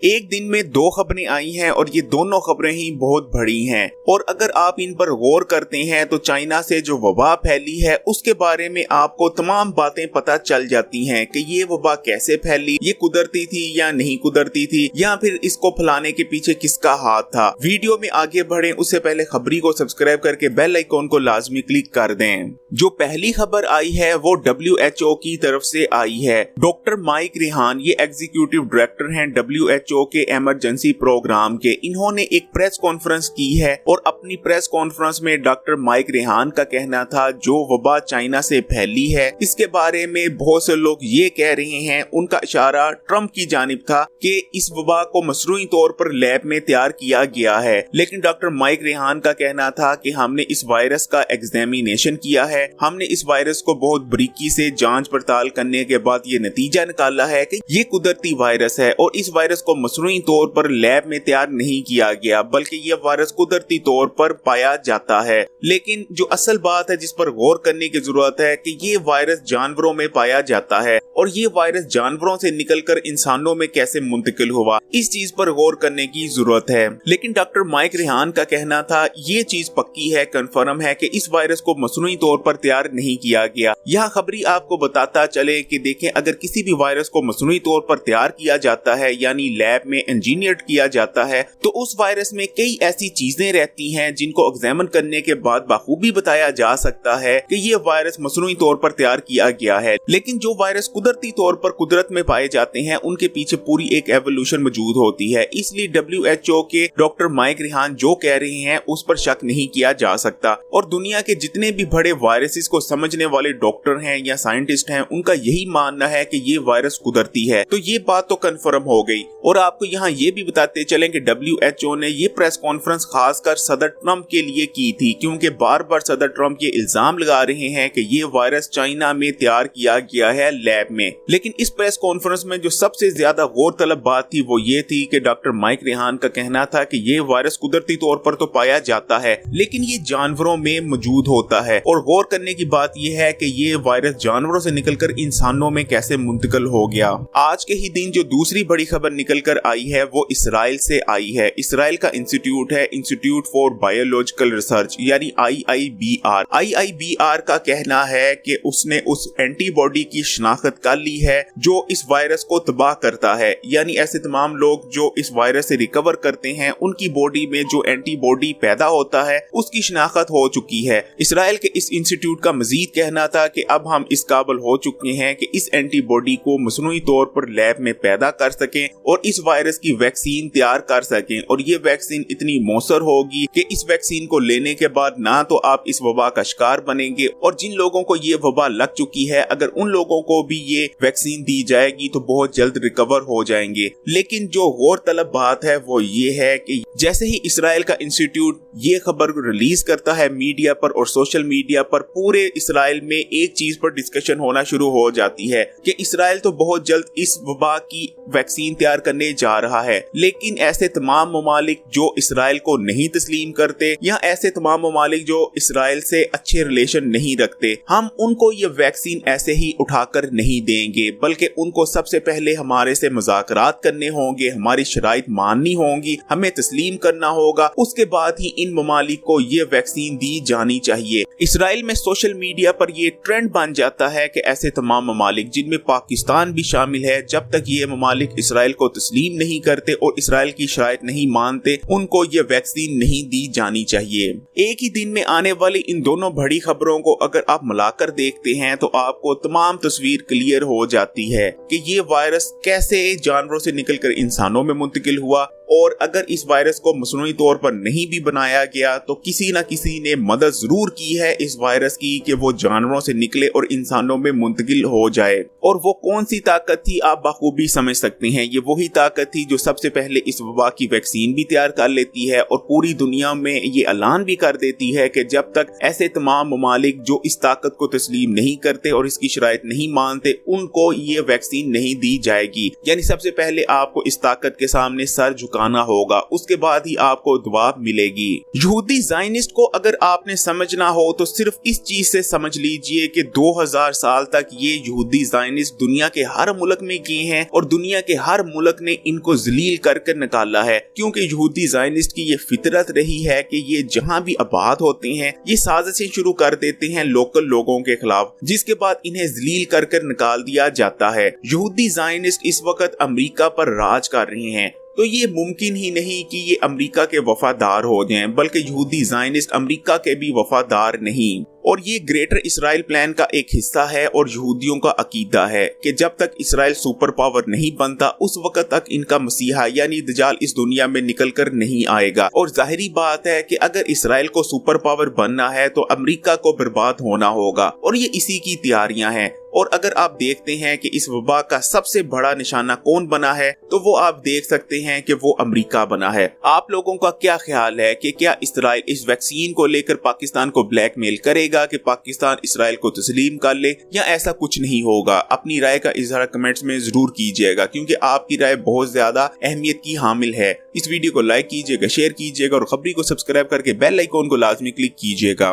एक दिन में दो खबरें आई हैं और ये दोनों खबरें ही बहुत बड़ी हैं और अगर आप इन पर गौर करते हैं तो चाइना से जो वबा फैली है उसके बारे में आपको तमाम बातें पता चल जाती हैं कि ये वबा कैसे फैली, ये कुदरती थी या नहीं कुदरती थी, या फिर इसको फैलाने के पीछे किसका हाथ था। वीडियो में आगे बढ़ें उससे पहले खबरी को सब्सक्राइब करके बेल आइकॉन को लाजमी क्लिक कर दें। जो पहली खबर आई है वो WHO की तरफ से आई है। डॉक्टर माइक रेहान ये एग्जीक्यूटिव डायरेक्टर हैं WHO के इमरजेंसी प्रोग्राम के। इन्होंने एक प्रेस कॉन्फ्रेंस की है और अपनी प्रेस कॉन्फ्रेंस में डॉक्टर माइक रेहान का कहना था जो वबा चाइना से फैली है इसके बारे में बहुत से लोग ये कह रहे हैं, उनका इशारा ट्रंप की जानिब था कि इस वबा को मसरूई तौर पर लैब में तैयार किया गया है। लेकिन डॉक्टर माइक रेहान का कहना था कि हमने इस वायरस का एग्जामिनेशन किया है, हमने इस वायरस को बहुत बारीकी से जांच पड़ताल करने के बाद ये नतीजा निकाला है कि ये कुदरती वायरस है और इस वायरस को मसरूई तौर पर लैब में तैयार नहीं किया गया बल्कि ये वायरस कुदरती तौर पर पाया जाता है। लेकिन जो असल बात है जिस पर गौर करने की जरूरत है कि ये वायरस जानवरों में पाया जाता है और ये वायरस जानवरों से निकलकर इंसानों में कैसे मुंतकिल हुआ, इस चीज पर गौर करने की जरूरत है। लेकिन डॉक्टर माइक रेहान का कहना था ये चीज पक्की है, कंफर्म है कि इस वायरस को मसनूई तौर पर तैयार नहीं किया गया। यह खबरी आपको बताता चले कि देखें अगर किसी भी वायरस को मसनूई तौर पर तैयार किया जाता है यानी लैब में इंजीनियर्ड किया जाता है तो उस वायरस में कई ऐसी चीजें रहती हैं जिनको एग्जामिन करने के बाद बखूबी बताया जा सकता है कि ये वायरस मसनूई तौर पर तैयार किया गया है। लेकिन जो वायरस कुदरती तौर पर कुदरत में पाए जाते हैं उनके पीछे पूरी एक एवोल्यूशन मौजूद होती है। इसलिए WHO के डॉक्टर माइक रेहान जो कह रहे हैं उस पर शक नहीं किया जा सकता और दुनिया के जितने भी बड़े वायरसेस को समझने वाले डॉक्टर हैं या साइंटिस्ट हैं उनका यही मानना है कि ये वायरस कुदरती है। तो ये बात तो कंफर्म हो गई। और आपको यहाँ ये भी बताते चलें कि WHO ने ये प्रेस कॉन्फ्रेंस खासकर सदर ट्रंप के लिए की थी क्योंकि बार बार सदर ट्रंप ये इल्जाम लगा रहे हैं कि ये वायरस चाइना में तैयार किया गया है लैब में। लेकिन इस प्रेस कॉन्फ्रेंस में जो सबसे ज्यादा गौरतलब बात थी वो ये थी कि डॉक्टर माइक रेहान का कहना था कि ये वायरस कुदरती तौर पर तो पाया जाता है लेकिन ये जानवरों में मौजूद होता है। और गौर करने की बात यह है कि ये वायरस जानवरों से निकलकर इंसानों में कैसे मुंतकिल हो गया। आज के ही दिन जो दूसरी बड़ी खबर निकल कर आई है वो इसराइल से आई है। इसराइल का इंस्टीट्यूट है इंस्टीट्यूट फॉर बायोलॉजिकल रिसर्च यानी IIBR का कहना है कि उसने उस एंटीबॉडी की शिनाख्त कर ली है जो इस वायरस को तबाह करता है। यानी ऐसे तमाम लोग जो इस वायरस से रिकवर करते हैं उनकी बॉडी में जो एंटीबॉडी पैदा होता है उसकी शिनाख्त हो चुकी है। इसराइल के इस इंस्टीट्यूट का मजीद कहना था कि अब हम इस काबिल हो चुके हैं कि इस एंटीबॉडी को मसनूई तौर पर लैब में पैदा कर सकें और इस वायरस की वैक्सीन तैयार कर सकें और ये वैक्सीन इतनी मौसर होगी कि इस वैक्सीन को लेने के बाद ना तो आप इस वबा का शिकार बनेंगे और जिन लोगों को ये वबा लग चुकी है अगर उन लोगों को भी ये वैक्सीन दी जाएगी तो बहुत जल्द रिकवर हो जाएंगे। लेकिन जो गौरतलब बात है वो ये है कि जैसे ही इसराइल का इंस्टीट्यूट ये खबर रिलीज करता है मीडिया पर और सोशल मीडिया पर, पूरे इसराइल में एक चीज पर डिस्कशन होना शुरू हो जाती है कि इसराइल तो बहुत जल्द इस वबा की वैक्सीन तैयार करने जा रहा है। लेकिन ऐसे तमाम ममालिक जो इसराइल को नहीं तस्लीम करते या ऐसे तमाम ममालिक जो इसराइल से अच्छे रिलेशन नहीं रखते, हम उनको ये वैक्सीन ऐसे ही उठाकर नहीं देंगे बल्कि उनको सबसे पहले हमारे से मुज़ाकरात करने होंगे, हमारी शराइत माननी होंगी, हमें तस्लीम करना होगा, उसके बाद ही इन ममालिक को ये वैक्सीन दी जानी चाहिए। इसराइल में सोशल मीडिया पर ये ट्रेंड बन जाता है कि ऐसे तमाम ममालिक जिनमें पाकिस्तान भी शामिल है, जब तक ये ममालिक इसराइल को तस्लीम नहीं करते और इसराइल की शराइत नहीं मानते उनको ये वैक्सीन नहीं दी जानी चाहिए। एक ही दिन में आने वाली इन दोनों बड़ी खबरों को अगर आप मिलाकर देखते हैं तो आपको तमाम तस्वीर क्लियर हो जाती है कि ये वायरस कैसे जानवरों से निकलकर इंसानों में मुंतकिल हुआ और अगर इस वायरस को मसनूई तौर पर नहीं भी बनाया गया तो किसी न किसी ने मदद जरूर की है इस वायरस की कि वो जानवरों से निकले और इंसानों में मुंतकिल हो जाए। और वो कौन सी ताकत थी आप बखूबी समझ सकते हैं। ये वही ताकत थी जो सबसे पहले इस वबा की वैक्सीन भी तैयार कर लेती है और पूरी दुनिया में ये ऐलान भी कर देती है कि जब तक ऐसे तमाम ममालिक जो इस ताकत को तस्लीम नहीं करते और इसकी शराइत नहीं मानते उनको ये वैक्सीन नहीं दी जाएगी। यानी सबसे पहले आपको इस ताकत के सामने सर झुका झुकाना होगा, उसके बाद ही आपको दुआ मिलेगी। यहूदी ज़ायनिस्ट को अगर आपने समझना हो तो सिर्फ इस चीज से समझ लीजिए कि 2000 साल तक ये यहूदी ज़ायनिस्ट दुनिया के हर मुल्क में गए हैं और दुनिया के हर मुल्क ने इनको जलील करके निकाला है, क्योंकि यहूदी ज़ायनिस्ट की ये फितरत रही है कि ये जहां भी आबाद होते हैं ये साजिशें शुरू कर देते हैं लोकल लोगों के खिलाफ, जिसके बाद इन्हें जलील कर निकाल दिया जाता है। यहूदी ज़ायनिस्ट इस वक्त अमेरिका पर राज कर रहे हैं, तो ये मुमकिन ही नहीं कि ये अमेरिका के वफादार हो जाएं, बल्कि यहूदी ज़ायनिस्ट अमेरिका के भी वफादार नहीं। और ये ग्रेटर इसराइल प्लान का एक हिस्सा है और यहूदियों का अकीदा है कि जब तक इसराइल सुपर पावर नहीं बनता उस वक्त तक इनका मसीहा यानी दजाल इस दुनिया में निकल कर नहीं आएगा। और जाहिरी बात है कि अगर इसराइल को सुपर पावर बनना है तो अमेरिका को बर्बाद होना होगा और ये इसी की तैयारियां हैं। और अगर आप देखते हैं कि इस वबा का सबसे बड़ा निशाना कौन बना है तो वो आप देख सकते हैं कि वो अमेरिका बना है। आप लोगों का क्या ख्याल है कि क्या इसराइल इस वैक्सीन को लेकर पाकिस्तान को ब्लैकमेल करेगा कि पाकिस्तान इसराइल को तस्लीम कर ले, या ऐसा कुछ नहीं होगा? अपनी राय का इजहार कमेंट्स में जरूर कीजिएगा, क्योंकि आपकी राय बहुत ज्यादा अहमियत की हामिल है। इस वीडियो को लाइक कीजिएगा, शेयर कीजिएगा और खबरी को सब्सक्राइब करके बेल आइकॉन को लाजमी क्लिक कीजिएगा।